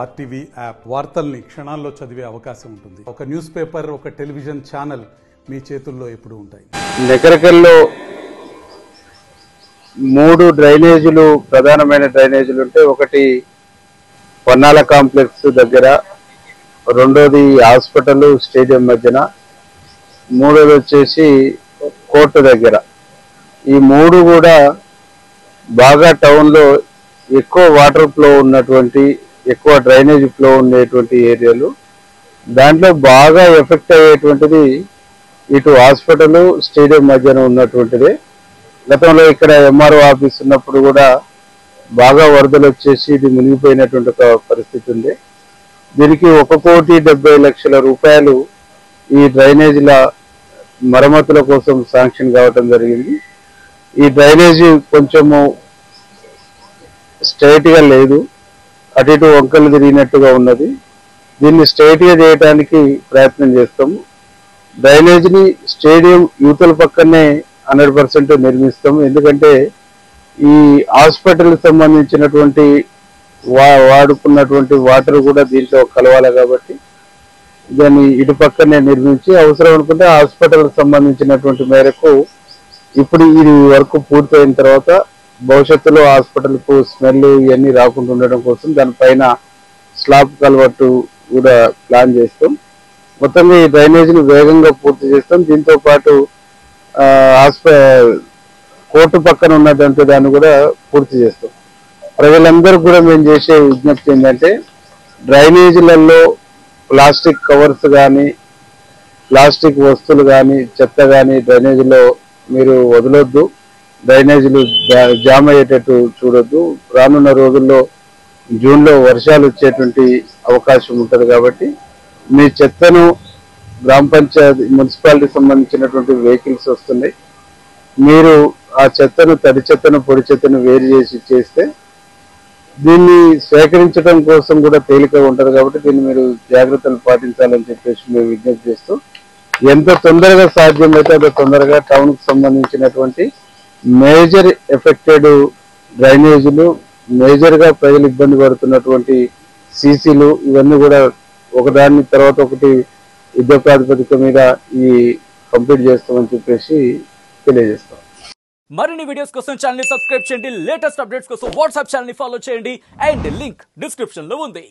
RTV app వార్తల్ని క్షణాల్లో చదివే అవకాశం ఉంటుంది. ఒక న్యూస్ పేపర్, ఒక టెలివిజన్ ఛానల్ మీ చేతుల్లో ఎప్పుడూ ఉంటాయి. నగరకల్లో 3 డ్రైనేజీలు, ప్రధానమైన డ్రైనేజీలు ఉంటే, ఒకటి పొన్నాల కాంప్లెక్స్ దగ్గర, రెండోది హాస్పిటల్ స్టేడియం మధ్యన, మూడోది వచ్చేసి కోర్టు దగ్గర. ఈ 3 కూడా బాగా టౌన్లో ఎక్కువ వాటర్ ఫ్లో ఉన్నటువంటి, ఎక్కువ డ్రైనేజ్ ఫ్లో ఉండేటువంటి ఏరియాలు. దాంట్లో బాగా ఎఫెక్ట్ అయ్యేటువంటిది ఇటు హాస్పిటల్ స్టేడియం మధ్యన ఉన్నటువంటిది. గతంలో ఇక్కడ ఎంఆర్ఓ ఆఫీస్ ఉన్నప్పుడు కూడా బాగా వరదలు వచ్చేసి ఇది మునిగిపోయినటువంటి ఒక పరిస్థితి ఉంది. దీనికి 1,70,00,000 రూపాయలు ఈ డ్రైనేజీల మరమ్మతుల కోసం శాంక్షన్ కావటం జరిగింది. ఈ డ్రైనేజీ కొంచెము స్ట్రైట్ గా లేదు, అటు ఇటు వంకలు తిరిగినట్టుగా ఉన్నది. దీన్ని స్ట్రైట్ గా చేయడానికి ప్రయత్నం చేస్తాము. డ్రైనేజీని స్టేడియం యూతల పక్కనే 100% నిర్మిస్తాము. ఎందుకంటే ఈ హాస్పిటల్ సంబంధించినటువంటి వాడుకున్నటువంటి వాటర్ కూడా దీంట్లో కలవాలి కాబట్టి దాన్ని ఇటు పక్కనే నిర్మించి, అవసరం అనుకుంటే హాస్పిటల్ సంబంధించినటువంటి మేరకు ఇప్పుడు ఇది వరకు పూర్తయిన తర్వాత భవిష్యత్తులో హాస్పిటల్ కు స్మెల్ ఇవన్నీ రాకుండా ఉండడం కోసం దానిపైన స్లాబ్ కల్వర్టు కూడా ప్లాన్ చేస్తాం. మొత్తంగా ఈ డ్రైనేజీని వేగంగా పూర్తి చేస్తాం. దీంతో పాటు కోర్టు పక్కన ఉన్నదంటే దాన్ని కూడా పూర్తి చేస్తాం. ప్రజలందరూ కూడా మేము చేసే విజ్ఞప్తి ఏంటంటే, డ్రైనేజీలలో ప్లాస్టిక్ కవర్స్ కానీ, ప్లాస్టిక్ వస్తువులు కానీ, చెత్త కానీ డ్రైనేజీలో మీరు వదలొద్దు. డ్రైనేజీలు జామ్ అయ్యేటట్టు చూడొద్దు. రానున్న రోజుల్లో జూన్లో వర్షాలు వచ్చేటువంటి అవకాశం ఉంటుంది కాబట్టి మీ చెత్తను గ్రామ పంచాయతీ, మున్సిపాలిటీకి సంబంధించినటువంటి వెహికల్స్ వస్తున్నాయి, మీరు ఆ చెత్తను, తడి చెత్తను, పొడి చెత్తను వేరు చేస్తే దీన్ని సేకరించడం కోసం కూడా తేలికగా ఉంటుంది కాబట్టి దీన్ని మీరు జాగ్రత్తలు పాటించాలని చెప్పేసి మేము విజ్ఞప్తి చేస్తూ, ఎంత తొందరగా సాధ్యమైతే అంత తొందరగా టౌన్ కు సంబంధించినటువంటి మేజర్ ఎఫెక్టెడ్ డ్రైనేజీలు, మేజర్ గా ప్రజలు ఇబ్బంది పడుతున్నటువంటి సీసీలు, ఇవన్నీ కూడా ఒకదాని తర్వాత ఒకటి యుద్ధ ప్రాతిపదిక మీద ఈ కంప్లీట్ చేస్తామని చెప్పేసి తెలియజేస్తాం. మరిన్ని వీడియోస్ కోసం ఛానల్ ని సబ్స్క్రైబ్ చేయండి. లేటెస్ట్ అప్డేట్స్ కోసం వాట్సాప్ ఛానల్ ని ఫాలో చేయండి. అండ్ లింక్ డిస్క్రిప్షన్ లో ఉంది.